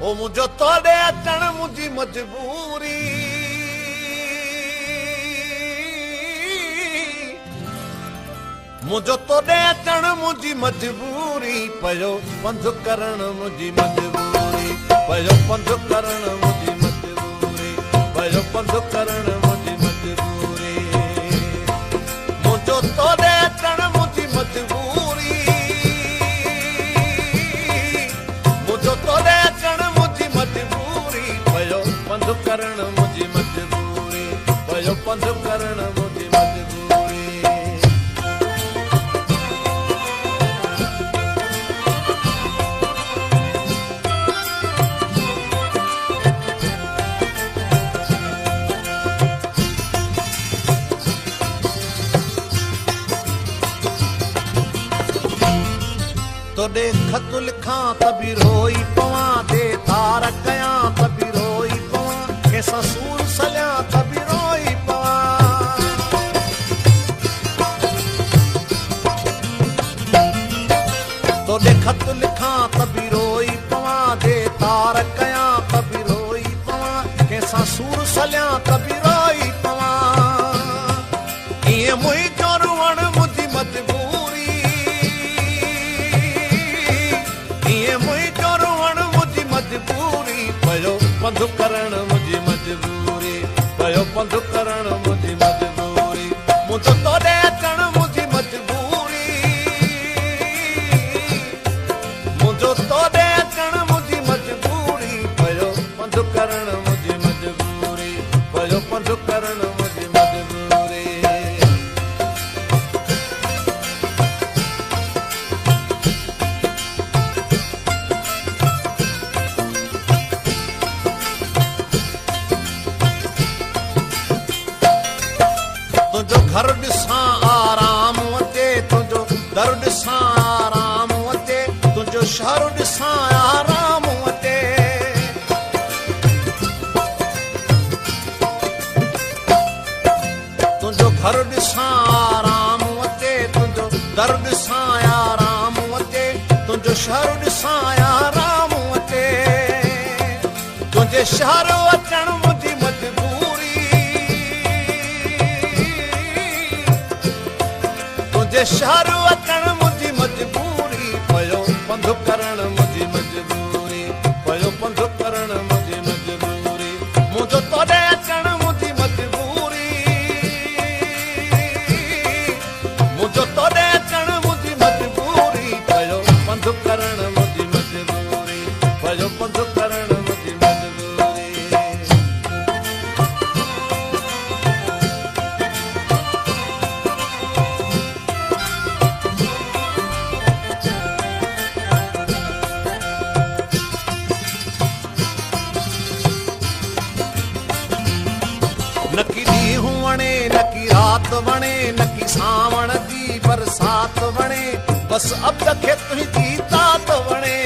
ओ मुझो तोड़े अचण मुझी मजबूरी मुझो तोड़े अचण मुझी मजबूरी पयो पंध करण मुझी मजबूरी पयो पंध करण मुझी मजबूरी पयो पंध करण मुझी मजबूरी मुझो तोड़े अचण मुझी मजबूरी मुझो तोड़े अचण मुझी मजबूरी पयो पंध करण मुझी मजबूरी पयो पंध करण मुझी मजबूरी तोड़े खत लिखां त बि रोई पवां दे तार कयां त बि रोई पवां कंहिंसां सूर सलियां त बि रोई पवां तोड़े खत लिखां त बि रोई पवां दे तार कयां त बि रोई पवां कंहिंसां सूर सलियां त बि रोई पवां ईअं मुंहिंजो रुअण मुंहिंजी मजबूरी पयो पंध करण मुझी मजबूरी पयो पंध करण मुझी मजबूरी मुझो तोड़े अचण मुझी मजबूरी मुझो तोड़े अचण मुझी मजबूरी पयो पंध करण मुझी मजबूरी पयो पंध करण मुझी मजबूरी तुझो घर ॾिसां आराम अचे तुझो दर ॾिसां आराम अचे तुझो शहर ॾिसां आराम अचे तुझो घर ॾिसां आराम अचे तुझो दर ॾिसां आराम अचे तुझो शहर ॾिसां आराम अचे तुंहिंजे शहर अचण मुंहिंजी मजबूरी शहर अचण मुझी मजबूरी पयो पंध करण मुझी मजबूरी पयो पंध करण मुझी मजबूरी मुझो तोड़े अचण मुझी मजबूरी मुझो तोड़े अचण मुझी मजबूरी पयो पंध करण मुझी मजबूरी पयो पंध करण मुझी मजबूरी नकी ॾींहुं वणे नकी राति वणे नकी सावण जी बरसात वणे बसि अब खे तुंहिंजी तात वणे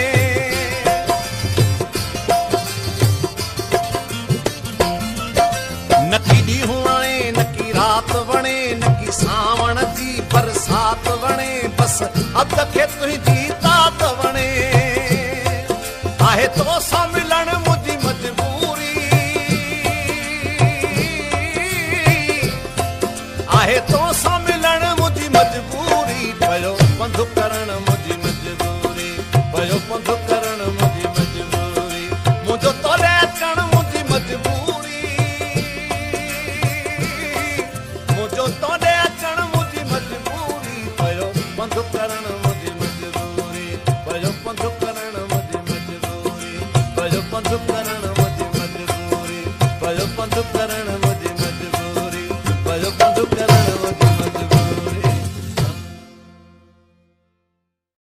नकी ॾींहुं वणे नकी राति वणे नकी सावण जी बरसात वणे बसि अब खे तुंहिंजी तात वणे आहे तोसां मिलण मुंहिंजी मजबूरी आहे तोसां मिलण मुंहिंजी मजबूरी पयो पंध करण मुंहिंजी मजबूरी पयो पंध करण मुंहिंजी मजबूरी मुंहिंजो तोड़े अचण मुंहिंजी मजबूरी मुंहिंजो तोड़े अचण मुंहिंजी मजबूरी पयो पंध करण मुंहिंजी मजबूरी पयो पंध